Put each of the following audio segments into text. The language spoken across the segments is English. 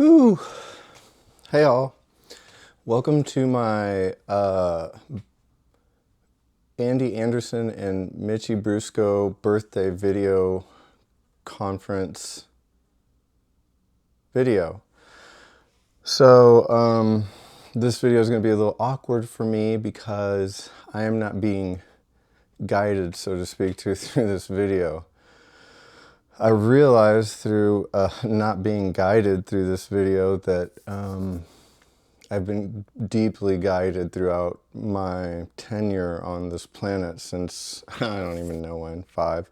Whew. Hey all. Welcome to my Andy Anderson and Mitchie Brusco birthday video conference video. So this video is going to be a little awkward for me because I am not being guided, so to speak, through this video. I realized through not being guided through this video that I've been deeply guided throughout my tenure on this planet since, I don't even know when, 5.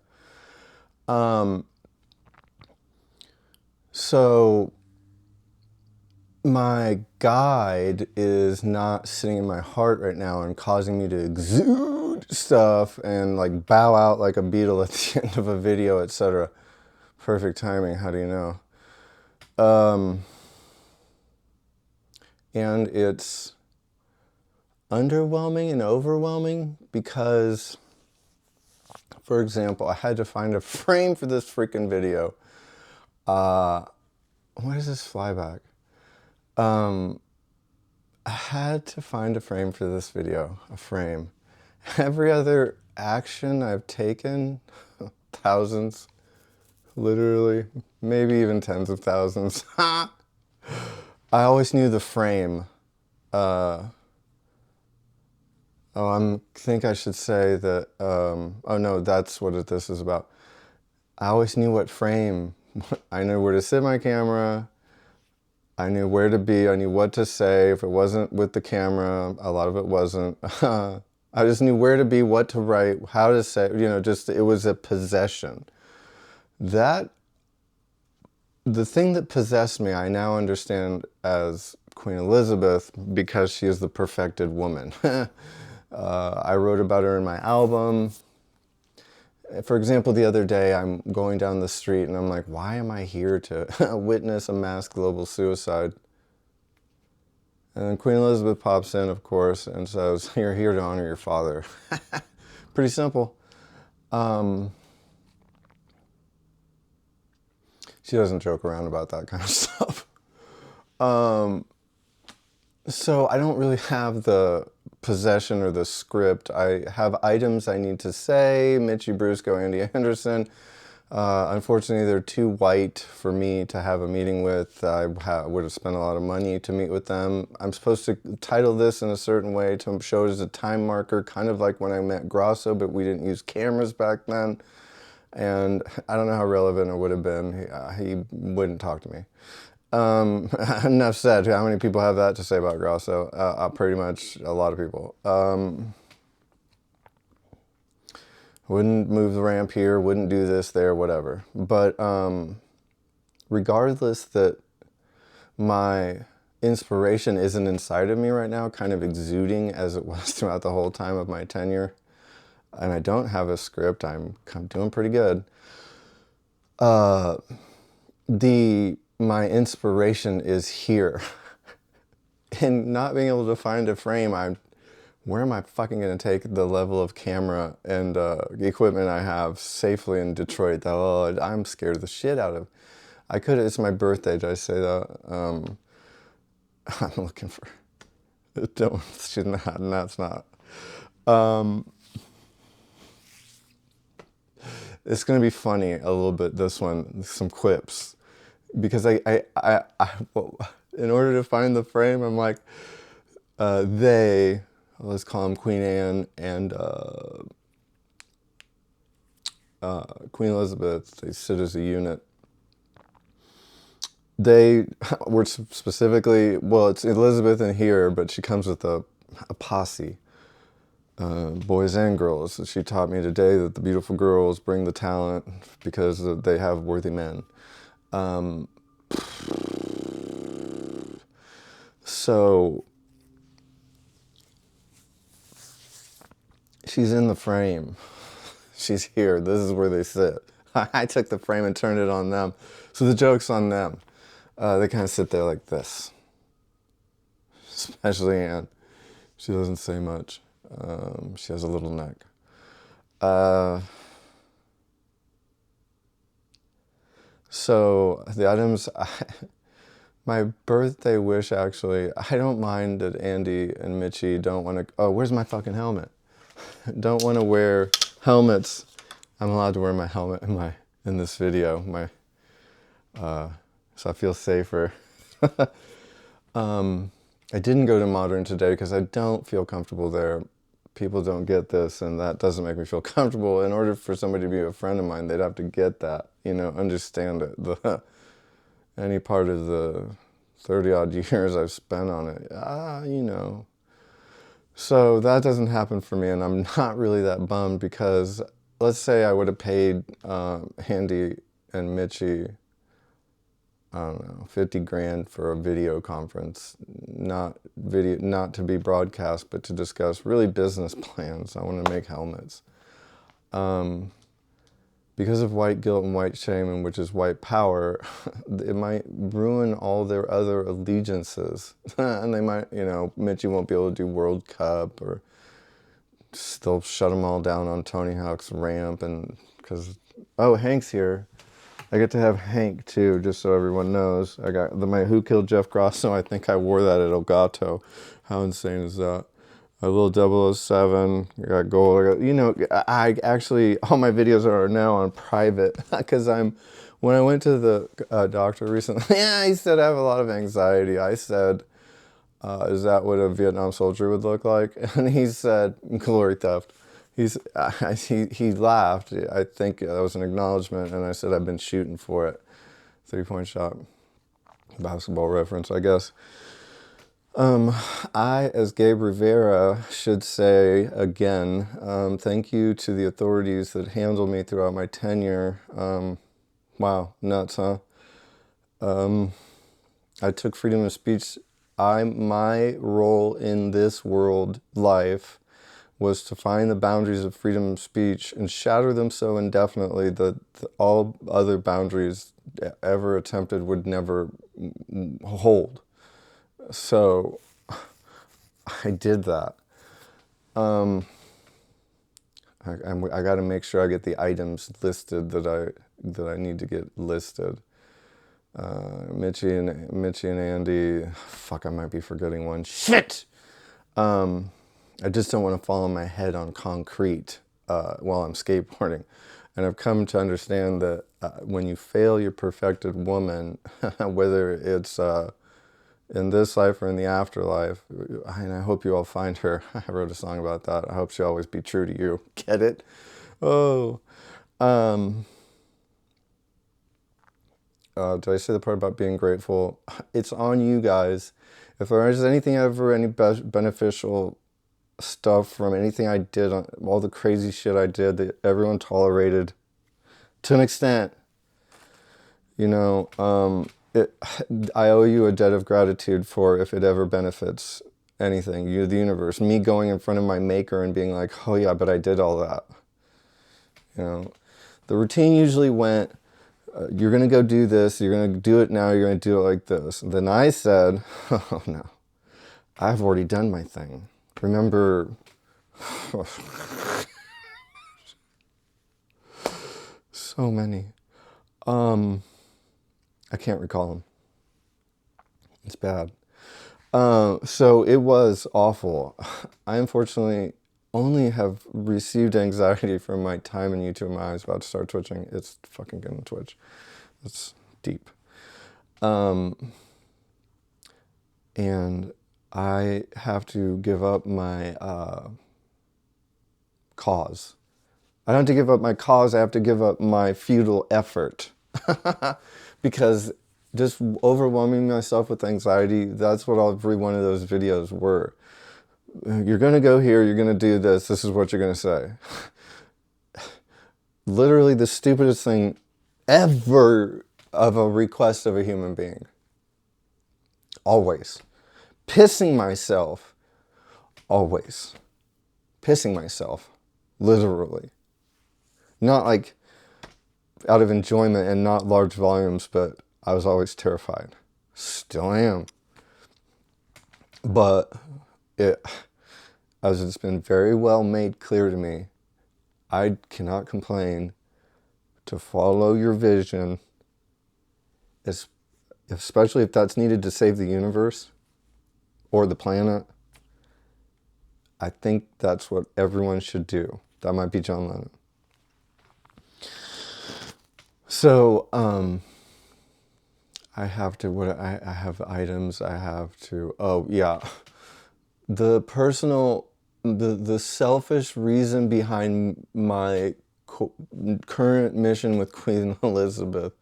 So my guide is not sitting in my heart right now and causing me to exude stuff and like bow out like a beetle at the end of a video, etc. Perfect timing, how do you know? And it's underwhelming and overwhelming because, for example, I had to find a frame for this freaking video. What is this flyback? I had to find a frame for this video, a frame. Every other action I've taken, thousands, literally, maybe even tens of thousands. I always knew the frame. I think I should say that, oh no, that's what this is about. I always knew what frame. I knew where to sit my camera. I knew where to be. I knew what to say. If it wasn't with the camera, a lot of it wasn't. I just knew where to be, what to write, how to say, it was a possession. The thing that possessed me, I now understand as Queen Elizabeth because she is the perfected woman. I wrote about her in my album. For example, the other day I'm going down the street and I'm like, why am I here to witness a mass global suicide? And then Queen Elizabeth pops in, of course, and says, you're here to honor your father. Pretty simple. She doesn't joke around about that kind of stuff. So I don't really have the possession or the script. I have items I need to say. Mitchie, Brusco, Andy Anderson. Unfortunately, they're too white for me to have a meeting with. I would have spent a lot of money to meet with them. I'm supposed to title this in a certain way to show it as a time marker, kind of like when I met Brusco, but we didn't use cameras back then. And I don't know how relevant it would have been. He wouldn't talk to me. Enough said. How many people have that to say about Brusco? Pretty much a lot of people. Wouldn't move the ramp here, wouldn't do this there, whatever. But regardless that my inspiration isn't inside of me right now, kind of exuding as it was throughout the whole time of my tenure, and I don't have a script, I'm doing pretty good. My inspiration is here. And not being able to find a frame, where am I fucking gonna take the level of camera and equipment I have safely in Detroit that I'm scared of the shit out of? It's my birthday, did I say that? I'm looking for, that's not. It's gonna be funny a little bit, this one, some quips. Because well, in order to find the frame, I'm like, let's call them Queen Anne and Queen Elizabeth, they sit as a unit. They were specifically, well, it's Elizabeth in here, but she comes with a posse, boys and girls. She taught me today that the beautiful girls bring the talent because they have worthy men. So she's in the frame. She's here. This is where they sit. I took the frame and turned it on them. So the joke's on them. They kind of sit there like this. Especially Anne. She doesn't say much. She has a little neck. So the items My birthday wish, actually, I don't mind that Andy and Mitchie don't want to... Oh, where's my fucking helmet? Don't want to wear helmets. I'm allowed to wear my helmet in this video. So I feel safer. I didn't go to Modern today because I don't feel comfortable there. People don't get this, and that doesn't make me feel comfortable. In order for somebody to be a friend of mine, they'd have to get that, you know, understand it. Any part of the 30-odd years I've spent on it, you know. So that doesn't happen for me, and I'm not really that bummed because let's say I would have paid Andy and Mitchie, I don't know, 50 grand for a video conference, not to be broadcast, but to discuss really business plans. I want to make helmets. Because of white guilt and white shame, and which is white power, it might ruin all their other allegiances. And they might, you know, Mitchie won't be able to do World Cup, or they'll shut them all down on Tony Hawk's ramp. And because, oh, Hank's here. I get to have Hank too, just so everyone knows. I got my Who Killed Jeff Grosso. I think I wore that at Elgato. How insane is that? A little 007, I got gold, you know, I actually, all my videos are now on private, because when I went to the doctor recently, yeah, he said I have a lot of anxiety. I said, is that what a Vietnam soldier would look like? And he said, glory theft. He laughed. I think that was an acknowledgement, and I said I've been shooting for it. 3-point shot. Basketball reference, I guess. I, as Gabe Rivera, should say again, thank you to the authorities that handled me throughout my tenure. Wow, nuts, huh? I took freedom of speech. My role in this world life was to find the boundaries of freedom of speech and shatter them so indefinitely that all other boundaries ever attempted would never hold. So I did that. I got to make sure I get the items listed that I need to get listed. Mitchie and Andy. Fuck, I might be forgetting one. Shit. I just don't want to fall on my head on concrete while I'm skateboarding. And I've come to understand that when you fail your perfected woman, whether it's in this life or in the afterlife, and I hope you all find her. I wrote a song about that. I hope she'll always be true to you. Get it? Oh. Did I say the part about being grateful? It's on you guys. If there is anything ever, any beneficial stuff from anything I did, all the crazy shit I did that everyone tolerated to an extent, you know, I owe you a debt of gratitude for if it ever benefits anything, you, the universe, me going in front of my maker and being like, oh yeah, but I did all that. You know, the routine usually went, you're going to go do this, you're going to do it now, you're going to do it like this. And then I said, oh no, I've already done my thing. Remember, so many. I can't recall them. It's bad. So it was awful. I unfortunately only have received anxiety from my time in YouTube. My eyes about to start twitching. It's fucking gonna twitch. It's deep. And I have to give up my cause. I don't have to give up my cause, I have to give up my futile effort. Because just overwhelming myself with anxiety, that's what every one of those videos were. You're going to go here, you're going to do this, this is what you're going to say. Literally the stupidest thing ever of a request of a human being. Always. Pissing myself. Always. Pissing myself. Literally. Not like out of enjoyment and not large volumes, but I was always terrified. Still am. But as it's been very well made clear to me, I cannot complain. To follow your vision especially if that's needed to save the universe or the planet, I think that's what everyone should do. That might be John Lennon. So, I have to, I have items, I have to, oh yeah. The personal, the selfish reason behind my current mission with Queen Elizabeth.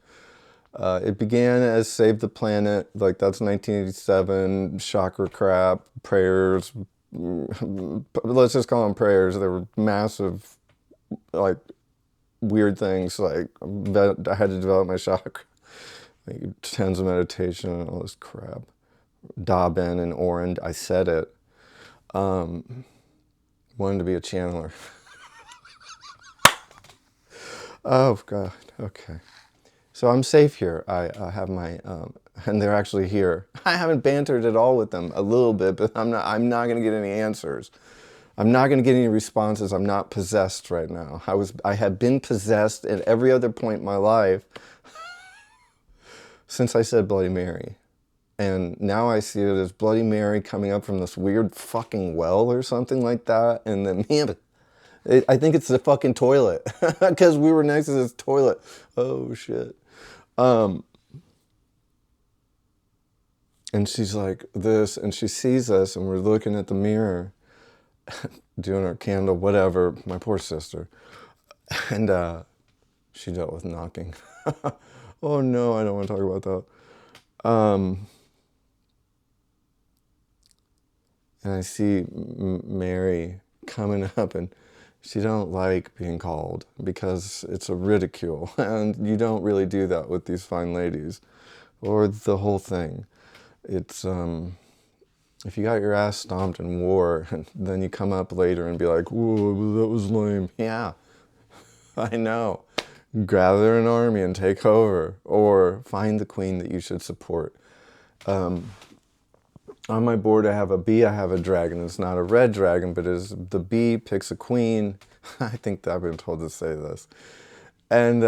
It began as Save the Planet, like that's 1987, chakra crap, prayers, let's just call them prayers. They were massive, like, weird things, like I had to develop my chakra, like, tons of meditation and all this crap. Dobbin and Orand, I said it. Wanted to be a channeler. Oh, God, okay. So I'm safe here. I have my, and they're actually here. I haven't bantered at all with them, a little bit, but I'm not going to get any answers. I'm not going to get any responses. I'm not possessed right now. I had been possessed at every other point in my life since I said Bloody Mary. And now I see it as Bloody Mary coming up from this weird fucking well or something like that. And then, man, I think it's the fucking toilet because we were next to this toilet. Oh, shit. And she's like this, and she sees us, and we're looking at the mirror, doing our candle, whatever, my poor sister. And she dealt with knocking. Oh, no, I don't want to talk about that. And I see Mary coming up, and she don't like being called because it's a ridicule. And you don't really do that with these fine ladies or the whole thing. It's, if you got your ass stomped in war, then you come up later and be like, whoa, that was lame. Yeah, I know. Gather an army and take over, or find the queen that you should support. On my board, I have a bee, I have a dragon. It's not a red dragon, but the bee picks a queen. I think I've been told to say this. And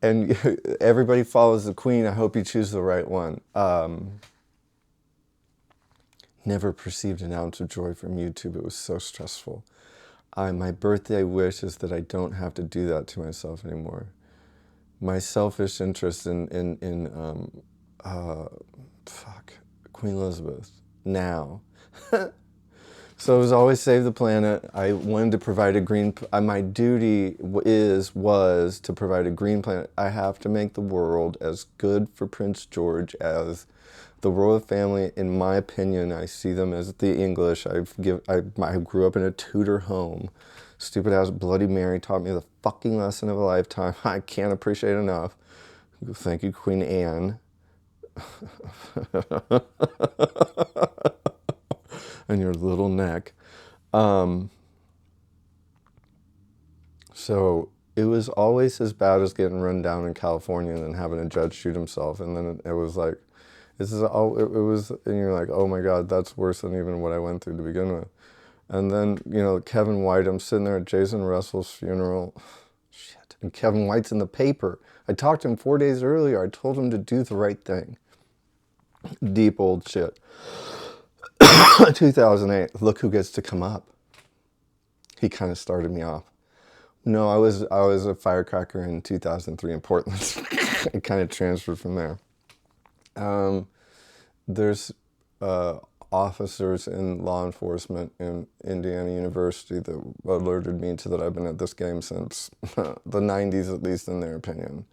and everybody follows the queen. I hope you choose the right one. Never perceived an ounce of joy from YouTube. It was so stressful. My birthday wish is that I don't have to do that to myself anymore. My selfish interest in Queen Elizabeth now. So it was always save the planet. I wanted to provide a green, my duty was to provide a green planet. I have to make the world as good for Prince George as the royal family. In my opinion, I see them as the English. I grew up in a Tudor home. Stupid ass Bloody Mary taught me the fucking lesson of a lifetime. I can't appreciate enough. Thank you, Queen Anne. And your little neck. So it was always as bad as getting run down in California and then having a judge shoot himself. And then it was like, this is all, it was, and you're like, oh my God, that's worse than even what I went through to begin with. And then, you know, Kevin White, I'm sitting there at Jason Russell's funeral. Shit. And Kevin White's in the paper. I talked to him 4 days earlier. I told him to do the right thing. Deep old shit. 2008, look who gets to come up. He kind of started me off. No, I was a firecracker in 2003 in Portland. I kind of transferred from there. There's officers in law enforcement in Indiana University that alerted me to that I've been at this game since the 90s, at least in their opinion.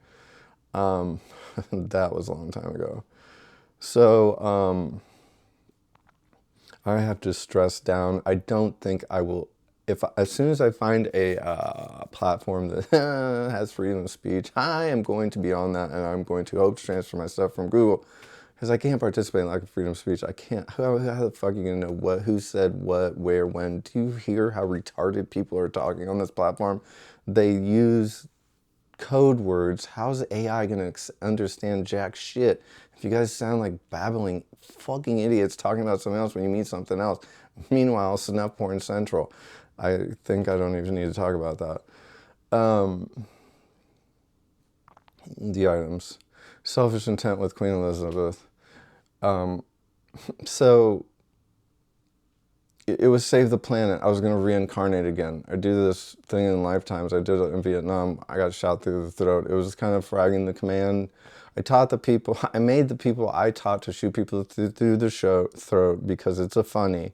That was a long time ago. So I have to stress down. I don't think I will, as soon as I find a platform that has freedom of speech, I am going to be on that, and I'm going to hope to transfer my stuff from Google, because I can't participate in lack of freedom of speech. I can't. How the fuck are you gonna know who said what, where, when? Do you hear how retarded people are talking on this platform? They use code words. How's AI gonna understand jack shit if you guys sound like babbling fucking idiots talking about something else when you mean something else? Meanwhile, Snuff Porn Central. I think I don't even need to talk about that. the items. Selfish intent with Queen Elizabeth. So it was save the planet. I was going to reincarnate again. I do this thing in lifetimes. I did it in Vietnam. I got shot through the throat. It was kind of fragging the command. I made the people I taught to shoot people through the throat because it's a funny.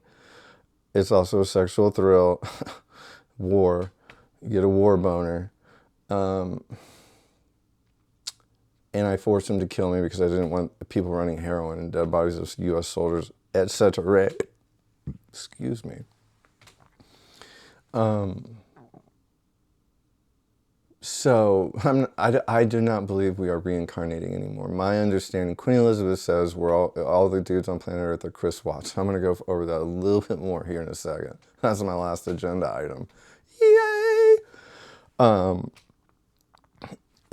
It's also a sexual thrill. War. You get a war boner. And I forced them to kill me because I didn't want people running heroin and dead bodies of U.S. soldiers, etc. Excuse me. So I do not believe we are reincarnating anymore. My understanding, Queen Elizabeth says we're all the dudes on planet Earth are Chris Watts. I'm going to go over that a little bit more here in a second. That's my last agenda item. Yay!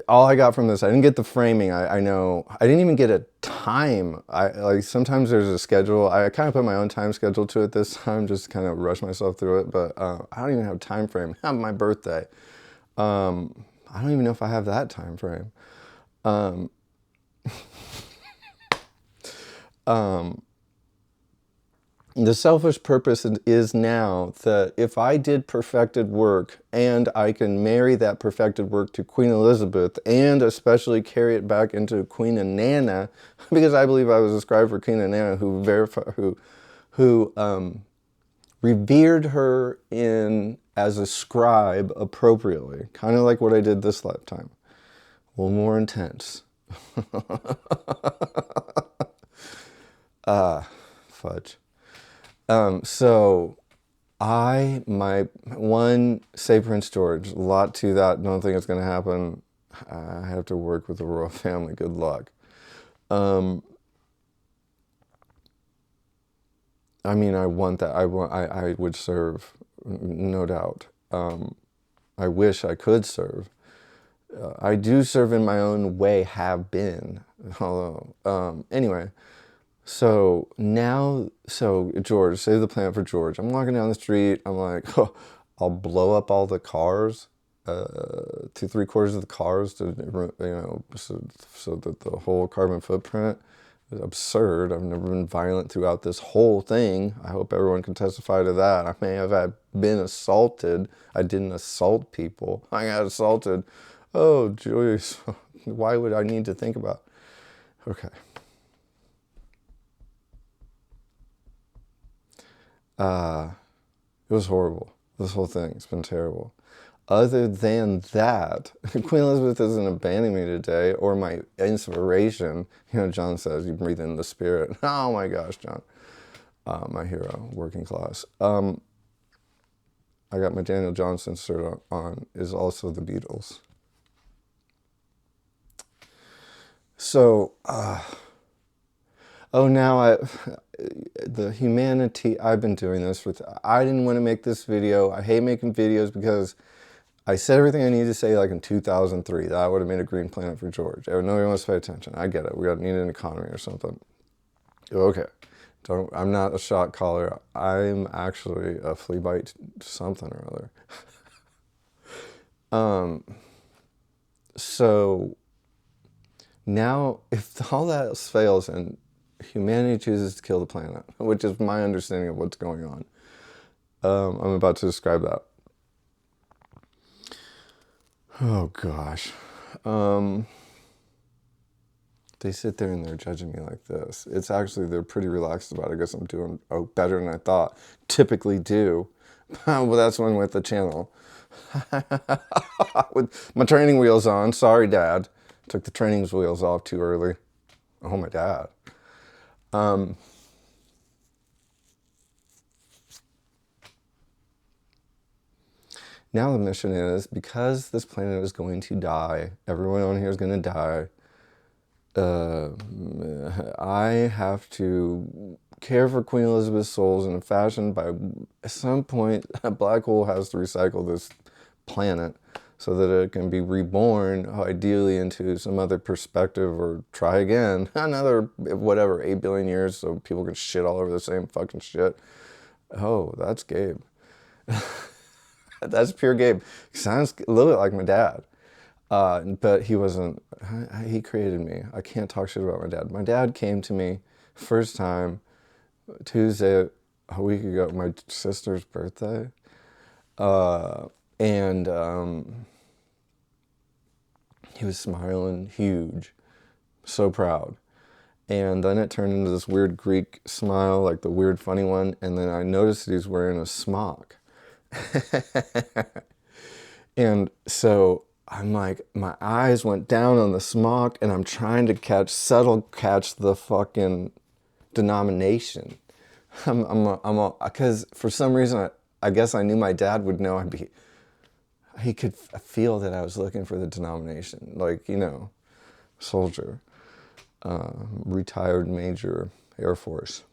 All I got from this, I didn't get the framing. I know I didn't even get a time. Like sometimes there's a schedule. I kind of put my own time schedule to it this time, just kind of rush myself through it. But I don't even have a time frame. I have my birthday. I don't even know if I have that time frame. The selfish purpose is now that if I did perfected work and I can marry that perfected work to Queen Elizabeth and especially carry it back into Queen Nana, because I believe I was a scribe for Queen Nana who revered her as a scribe appropriately, kind of like what I did this lifetime. A little more intense. Fudge. So say Prince George, a lot to that. Don't think it's going to happen. I have to work with the royal family. Good luck. I mean, I want that. I would serve, no doubt. I wish I could serve. I do serve in my own way, have been. Although, anyway. So George, save the planet for George. I'm walking down the street. I'm like, oh, I'll blow up all the cars, 2/3 of the cars to, so that the whole carbon footprint is absurd. I've never been violent throughout this whole thing. I hope everyone can testify to that. I may have been assaulted. I didn't assault people. I got assaulted. Oh, jeez. Why would I need to think about? Okay. It was horrible. This whole thing, it's been terrible. Other than that, Queen Elizabeth isn't abandoning me today, or my inspiration. John says you breathe in the spirit. Oh my gosh, John. My hero, working class. I got my Daniel Johnston shirt on, is also the Beatles. So, the humanity, I've been doing this I didn't want to make this video. I hate making videos because I said everything I needed to say like in 2003. That would have made a green planet for George. Nobody wants to pay attention. I get it. We need an economy or something. Okay. I'm not a shot caller. I'm actually a flea bite something or other. So now if all that else fails and humanity chooses to kill the planet, which is my understanding of what's going on. I'm about to describe that. Oh gosh. They sit there and they're judging me like this. It's actually, they're pretty relaxed about it. I guess I'm doing better than I thought. Typically do. Well, that's one with the channel. With my training wheels on. Sorry, Dad. Took the training wheels off too early. Oh, my dad. Now the mission is, because this planet is going to die, everyone on here is going to die, I have to care for Queen Elizabeth's souls in a fashion by, at some point, a black hole has to recycle this planet so that it can be reborn, ideally into some other perspective, or try again, another, whatever, 8 billion years, so people can shit all over the same fucking shit. Oh, that's Gabe. That's pure Gabe. Sounds a little bit like my dad. But he wasn't, he created me. I can't talk shit about my dad. My dad came to me first time Tuesday, a week ago, my sister's birthday. And he was smiling huge, so proud. And then it turned into this weird Greek smile, like the weird funny one. And then I noticed that he's wearing a smock. And so I'm like, my eyes went down on the smock and I'm trying to catch the fucking denomination. Because for some reason, I guess I knew my dad would know he could feel that I was looking for the denomination. Like, you know, soldier, retired Major Air Force.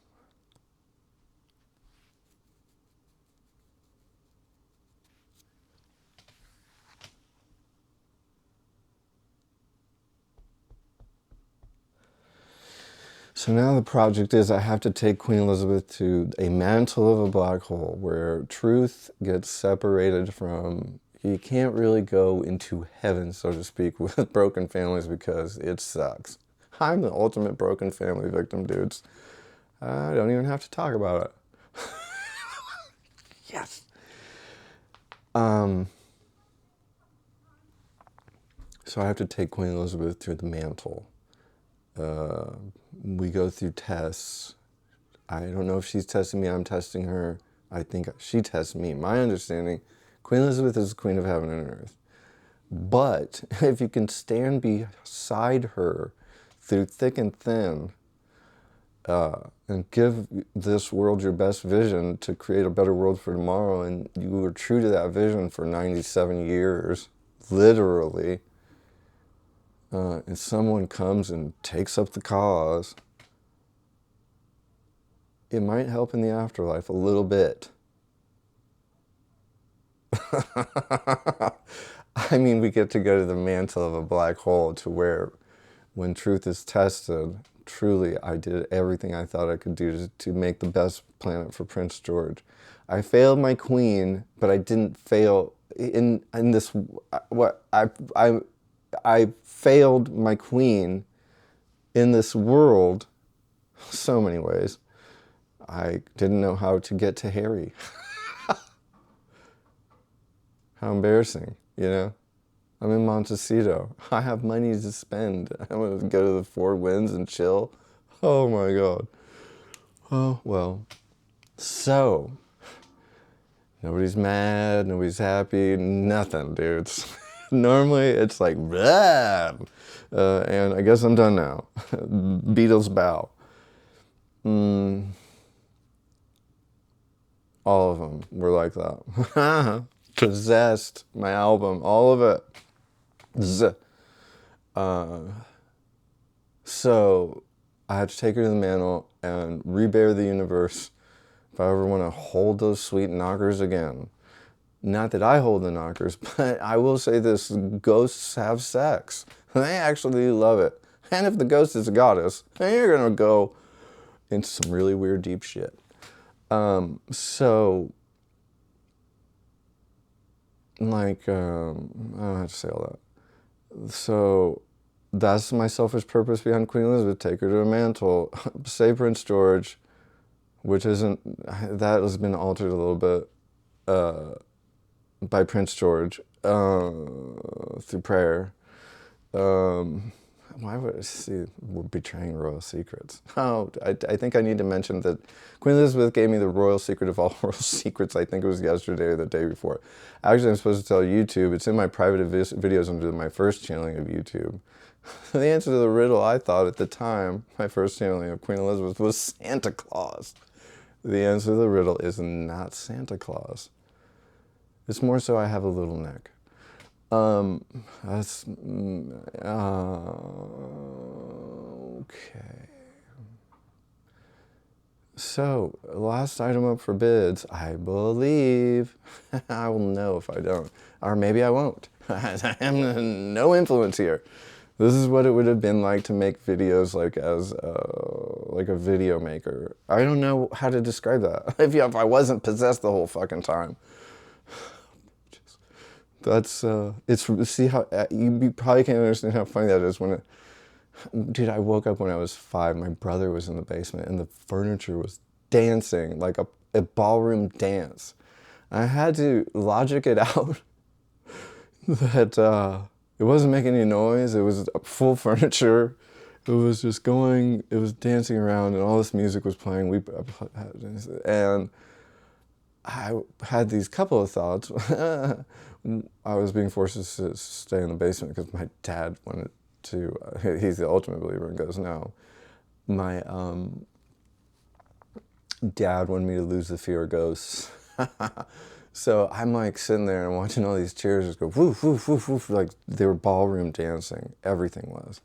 So now the project is I have to take Queen Elizabeth to a mantle of a black hole where truth gets separated from, you can't really go into heaven, so to speak, with broken families because it sucks. I'm the ultimate broken family victim, dudes. I don't even have to talk about it. Yes. So I have to take Queen Elizabeth to the mantle. We go through tests. I don't know if she's testing me, I'm testing her. I think she tests me. My understanding, Queen Elizabeth is the queen of heaven and earth. But if you can stand beside her through thick and thin, and give this world your best vision to create a better world for tomorrow, and you were true to that vision for 97 years, literally, and someone comes and takes up the cause, it might help in the afterlife a little bit. I mean, we get to go to the mantle of a black hole to where, when truth is tested, truly I did everything I thought I could do to make the best planet for Prince George. I failed my queen, but I didn't fail in this. I failed my queen in this world so many ways. I didn't know how to get to Harry. How embarrassing, you know? I'm in Montecito. I have money to spend. I'm going to go to the Four Winds and chill. Oh my God. Oh, well. So, nobody's mad, nobody's happy, nothing, dudes. Normally, it's like, blah. And I guess I'm done now. Beatles bow. All of them were like that. Possessed, my album, all of it. So I had to take her to the mantle and rebear the universe if I ever want to hold those sweet knockers again. Not that I hold the knockers, but I will say this, ghosts have sex. They actually love it. And if the ghost is a goddess, then you're going to go into some really weird, deep shit. So, like, I don't have to say all that. So, that's my selfish purpose behind Queen Elizabeth. Take her to a mantle. Save Prince George, which isn't, that has been altered a little bit by Prince George through prayer. Why would I see, we're betraying royal secrets? Oh, I think I need to mention that Queen Elizabeth gave me the royal secret of all royal secrets. I think it was yesterday or the day before. Actually, I'm supposed to tell YouTube. It's in my private videos under my first channeling of YouTube. The answer to the riddle, I thought at the time, my first channeling of Queen Elizabeth, was Santa Claus. The answer to the riddle is not Santa Claus. It's more so I have a little neck. That's, okay. So, last item up for bids, I believe. I will know if I don't. Or maybe I won't. I have no influence here. This is what it would have been like to make videos like as like a video maker. I don't know how to describe that. If I wasn't possessed the whole fucking time. That's, see how, you probably can't understand how funny that is when it, dude, I woke up when I was 5. My brother was in the basement and the furniture was dancing like a ballroom dance. I had to logic it out that it wasn't making any noise. It was full furniture. It was just going, it was dancing around and all this music was playing. And I had these couple of thoughts. I was being forced to stay in the basement because my dad wanted to, he's the ultimate believer in ghosts now. My dad wanted me to lose the fear of ghosts. So I'm like sitting there and watching all these chairs just go woof, woof, woof, woof, like they were ballroom dancing. Everything was.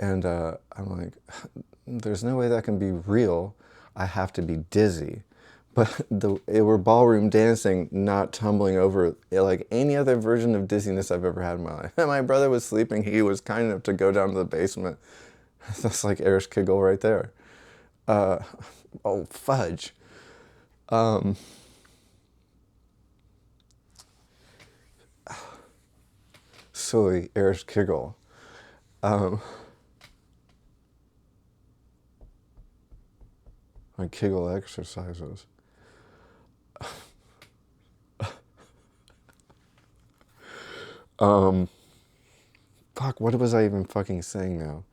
And I'm like, there's no way that can be real. I have to be dizzy. But it were ballroom dancing, not tumbling over like any other version of dizziness I've ever had in my life. And my brother was sleeping. He was kind enough to go down to the basement. That's like Erich Kegel right there. Oh, fudge. Silly Erich Kegel. My Kegel exercises. Fuck, what was I even fucking saying now?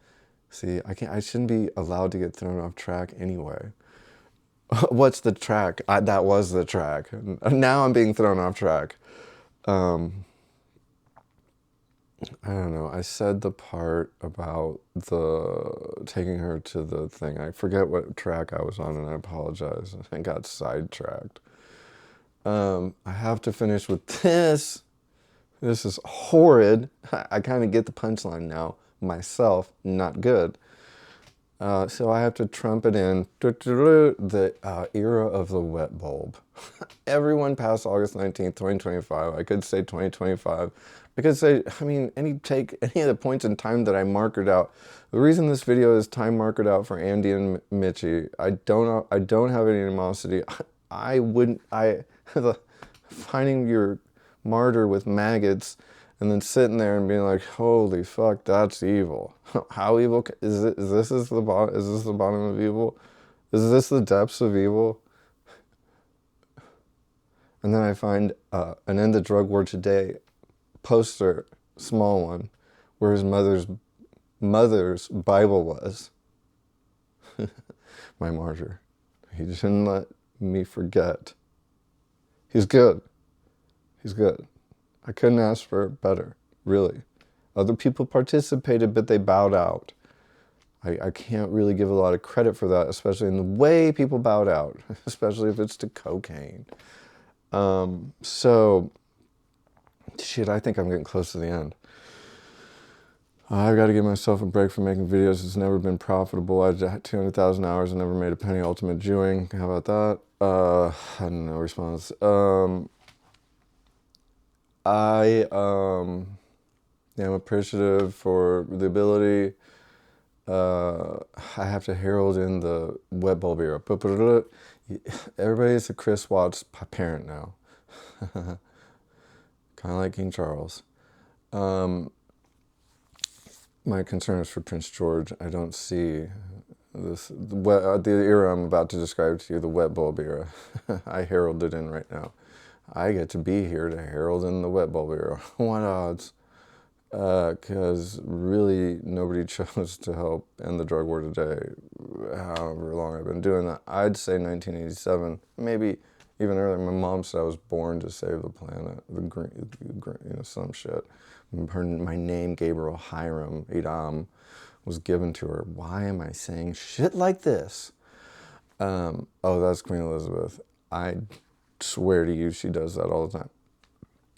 See, I shouldn't be allowed to get thrown off track anyway. What's the track? That was the track. Now I'm being thrown off track. I don't know. I said the part about taking her to the thing. I forget what track I was on and I apologize. I got sidetracked. I have to finish with this. This is horrid. I kind of get the punchline now myself. Not good. So I have to trumpet in the era of the wet bulb. Everyone past August 19th, 2025. I could say 2025. I could say, I mean, any of the points in time that I markered out. The reason this video is time markered out for Andy and Mitchie, I don't have any animosity. Finding your martyr with maggots and then sitting there and being like, holy fuck, that's evil. How evil is it? Is this the bottom of evil? Is this the depths of evil? And then I find an End the Drug War Today poster, small one, where his mother's Bible was. My martyr. He didn't let me forget. He's good. He's good. I couldn't ask for better, really. Other people participated, but they bowed out. I can't really give a lot of credit for that, especially in the way people bowed out, especially if it's to cocaine. So, shit, I think I'm getting close to the end. I've got to give myself a break from making videos. It's never been profitable. I had 200,000 hours and never made a penny. Ultimate Jewing. How about that? I don't know, response. I am appreciative for the ability. I have to herald in the wet bulb era. Everybody's a Chris Watts parent now. Kind of like King Charles. My concern is for Prince George. I don't see the era I'm about to describe to you, the wet bulb era. I heralded in right now. I get to be here to herald in the wet bulb era. What odds? Because really nobody chose to help end the drug war today, however long I've been doing that. I'd say 1987, maybe even earlier. My mom said I was born to save the planet, some shit. My name, Gabriel Hiram Idam, was given to her. Why am I saying shit like this? Oh, that's Queen Elizabeth. I swear to you, she does that all the time.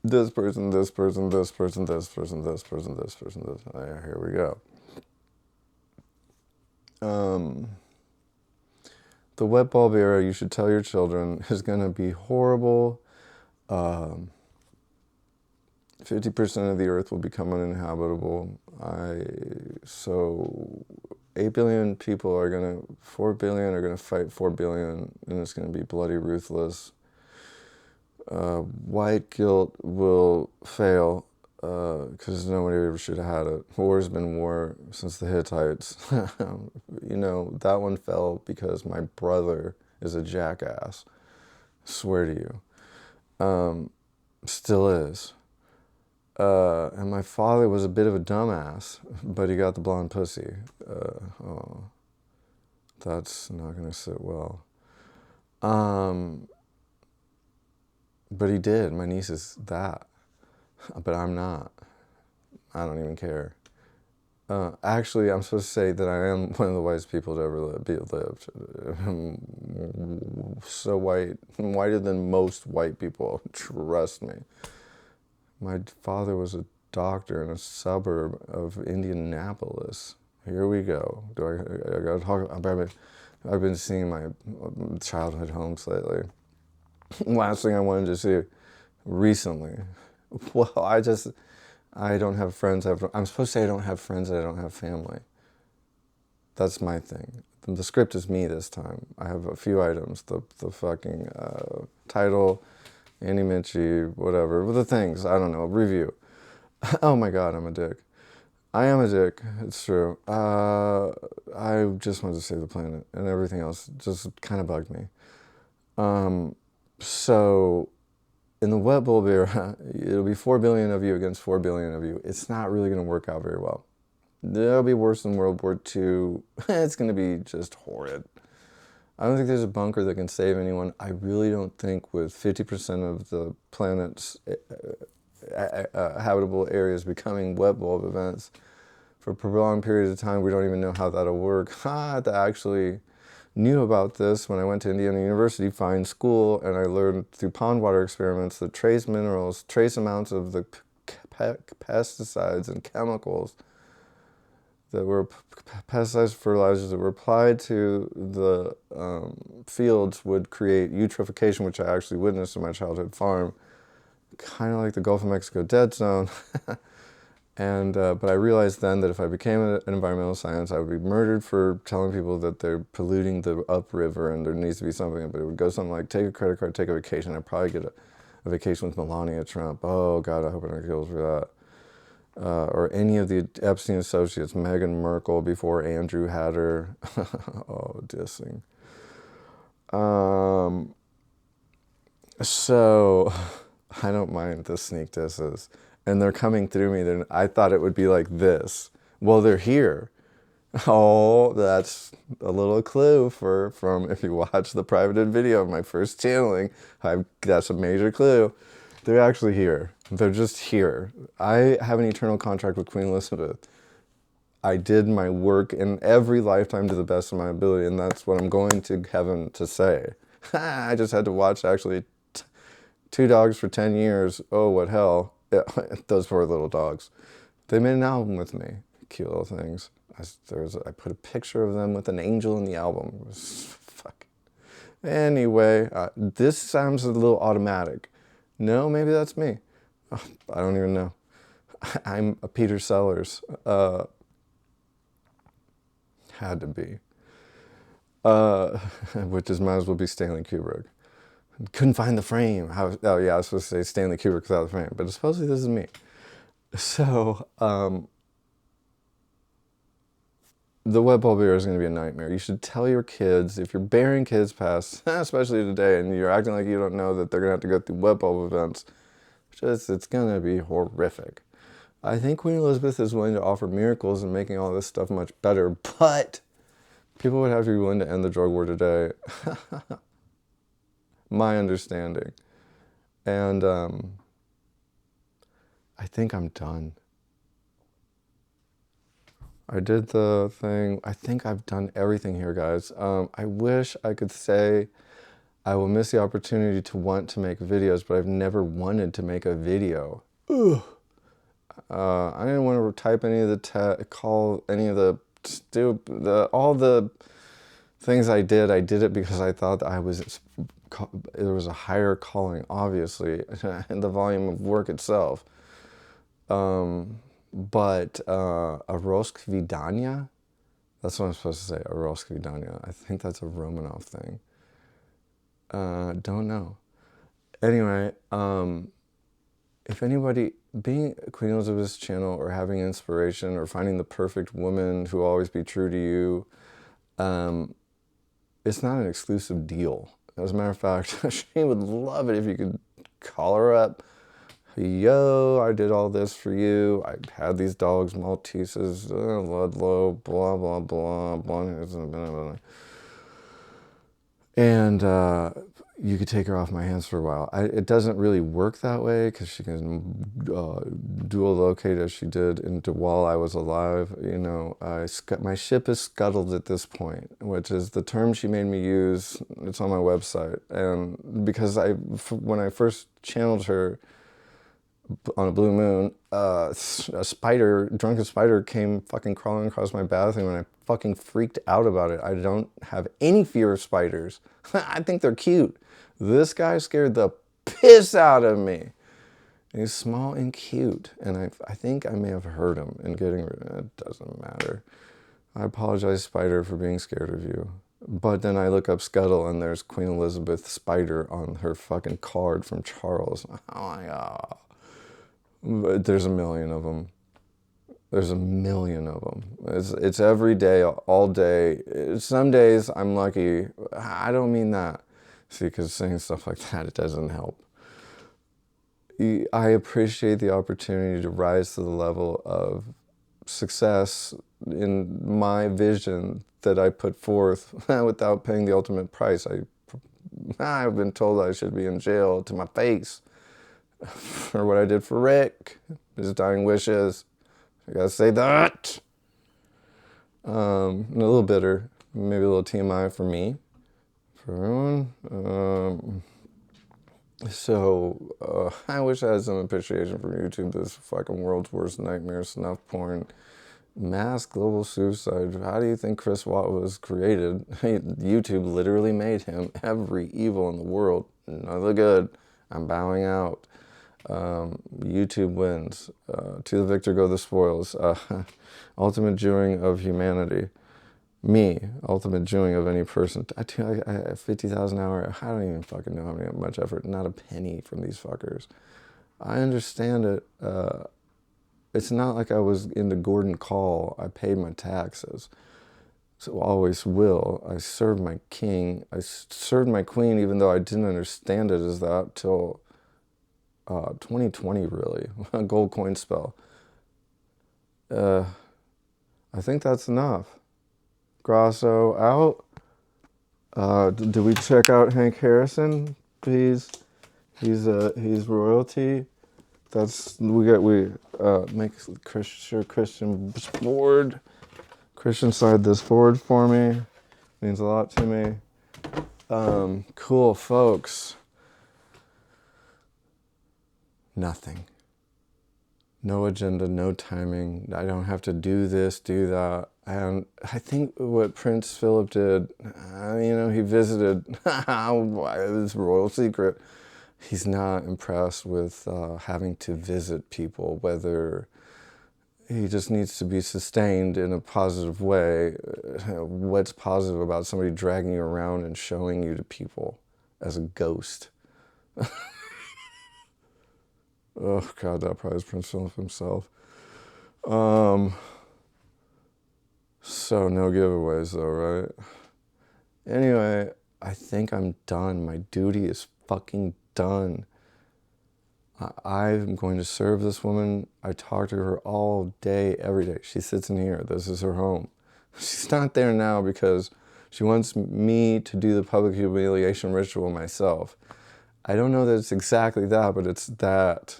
This person, this person, this person, this person, this person, this person, this. Here we go. The wet bulb era, you should tell your children, is going to be horrible. 50% of the earth will become uninhabitable. So 8 billion people are going to, 4 billion are going to fight 4 billion, and it's going to be bloody ruthless. White guilt will fail because nobody ever should have had it. War's been war since the Hittites. You know, that one fell because my brother is a jackass. Swear to you. Still is. And my father was a bit of a dumbass, but he got the blonde pussy. Oh, that's not going to sit well. But he did. My niece is that. But I'm not. I don't even care. Actually, I'm supposed to say that I am one of the whitest people to ever lived. So white. Whiter than most white people. Trust me. My father was a doctor in a suburb of Indianapolis. Here we go. I gotta talk about, I've been seeing my childhood homes lately. Last thing I wanted to see recently. Well, I don't have friends. I'm supposed to say I don't have friends and I don't have family. That's my thing. The script is me this time. I have a few items. The fucking title, Andy Mitchie, whatever. The things, I don't know, review. Oh my God, I'm a dick. I am a dick, it's true. I just wanted to save the planet, and everything else just kind of bugged me. So, in the wet bulb era, it'll be 4 billion of you against 4 billion of you. It's not really going to work out very well. It'll be worse than World War II. It's going to be just horrid. I don't think there's a bunker that can save anyone. I really don't think with 50% of the planet's habitable areas becoming wet bulb events for prolonged periods of time, we don't even know how that'll work. I actually knew about this when I went to Indiana University, fine school, and I learned through pond water experiments that trace minerals, trace amounts of the pesticides and chemicals that were pesticides, fertilizers that were applied to the fields would create eutrophication, which I actually witnessed in my childhood farm, kind of like the Gulf of Mexico dead zone. And but I realized then that if I became an environmental scientist, I would be murdered for telling people that they're polluting the upriver and there needs to be something. But it would go something like, take a credit card, take a vacation. I'd probably get a vacation with Melania Trump. Oh God, I hope I don't get killed for that. Or any of the Epstein associates, Meghan Markle before Andrew had her. Oh, dissing. So I don't mind the sneak disses. And they're coming through me. Then I thought it would be like this. Well, they're here. Oh, that's a little clue from if you watch the privated video of my first channeling. That's a major clue. They're actually here. They're just here. I have an eternal contract with Queen Elizabeth. I did my work in every lifetime to the best of my ability, and that's what I'm going to heaven to say. I just had to watch actually 2 dogs for 10 years. Oh, what hell. Yeah, those poor little dogs. They made an album with me. Cute little things. I put a picture of them with an angel in the album. It was fuck. Anyway, this sounds a little automatic. No, maybe that's me. Oh, I don't even know. I'm a Peter Sellers. Had to be. Which is might as well be Stanley Kubrick. Couldn't find the frame. Oh yeah, I was supposed to say Stanley Kubrick without the frame, but supposedly this is me. So, the wet bulb era is going to be a nightmare. You should tell your kids, if you're bearing kids past, especially today, and you're acting like you don't know that they're going to have to go through wet bulb events, it's going to be horrific. I think Queen Elizabeth is willing to offer miracles and making all this stuff much better, but people would have to be willing to end the drug war today. My understanding. And I think I'm done. I did the thing. I think I've done everything here, guys. I wish I could say I will miss the opportunity to want to make videos, but I've never wanted to make a video. Ugh. I didn't want to type any of call any of all the things I did it because I thought that there was a higher calling, obviously, in the volume of work itself. But a Roskvidanya, that's what I'm supposed to say, a Roskvidanya. I think that's a Romanov thing. Don't know. Anyway, if anybody, being Queen Elizabeth's channel or having inspiration or finding the perfect woman who will always be true to you, it's not an exclusive deal. As a matter of fact, she would love it if you could call her up. Yo, I did all this for you. I had these dogs, Malteses, Ludlow, blah, blah, blah, blah. And you could take her off my hands for a while. It doesn't really work that way because she can dual locate as she did while I was alive. You know, my ship is scuttled at this point, which is the term she made me use. It's on my website. And because when I first channeled her on a blue moon, a drunken spider came fucking crawling across my bathroom and I fucking freaked out about it. I don't have any fear of spiders. I think they're cute. This guy scared the piss out of me. He's small and cute, and I think I may have hurt him in getting rid of it. It doesn't matter. I apologize, Spider, for being scared of you. But then I look up Scuttle, and there's Queen Elizabeth Spider on her fucking card from Charles. Oh my God. But there's a million of them. There's a million of them. It's every day, all day. Some days I'm lucky. I don't mean that. See, because saying stuff like that, it doesn't help. I appreciate the opportunity to rise to the level of success in my vision that I put forth without paying the ultimate price. I've been told I should be in jail to my face for what I did for Rick, his dying wishes. I gotta say that. A little bitter, maybe a little TMI for me, for everyone. So, I wish I had some appreciation from YouTube. This fucking world's worst nightmare, snuff porn, mass global suicide. How do you think Chris Watt was created? YouTube literally made him every evil in the world. None of the good. I'm bowing out. YouTube wins. To the victor go the spoils. Ultimate Jewing of humanity. Me, ultimate Jewing of any person. I 50,000 hours. I don't even fucking know how much effort. Not a penny from these fuckers. I understand it. It's not like I was into Gordon Call. I paid my taxes. So always will. I served my king. I served my queen, even though I didn't understand it as that till 2020, really. A gold coin spell. I think that's enough. Grasso out. Do we check out Hank Harrison? He's royalty. Make sure Christian forward. Christian side this forward for me. Means a lot to me. Cool, folks. Nothing. No agenda, no timing. I don't have to do this, do that. And I think what Prince Philip did, he visited, this royal secret. He's not impressed with having to visit people, whether he just needs to be sustained in a positive way. What's positive about somebody dragging you around and showing you to people as a ghost? Oh, God, that probably is Prince Philip himself. So no giveaways, though, right? Anyway, I think I'm done. My duty is fucking done. I'm going to serve this woman. I talk to her all day, every day. She sits in here. This is her home. She's not there now because she wants me to do the public humiliation ritual myself. I don't know that it's exactly that, but it's that.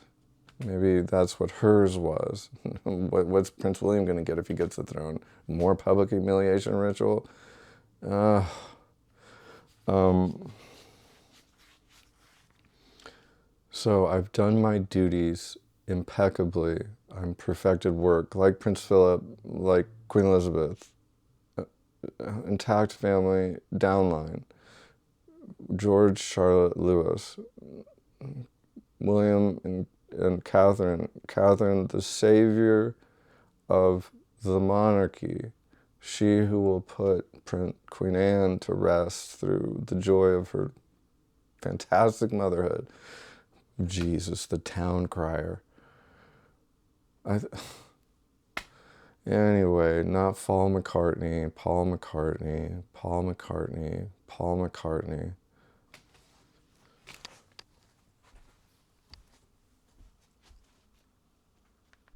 Maybe that's what hers was. What's Prince William going to get if he gets the throne? More public humiliation ritual? So I've done my duties impeccably. I'm perfected work, like Prince Philip, like Queen Elizabeth. Intact family, downline. George, Charlotte, Louis. William and Catherine. Catherine, the savior of the monarchy. She who will put Queen Anne to rest through the joy of her Fantastic Motherhood. Jesus, the town crier. Anyway, not Paul McCartney, Paul McCartney, Paul McCartney, Paul McCartney.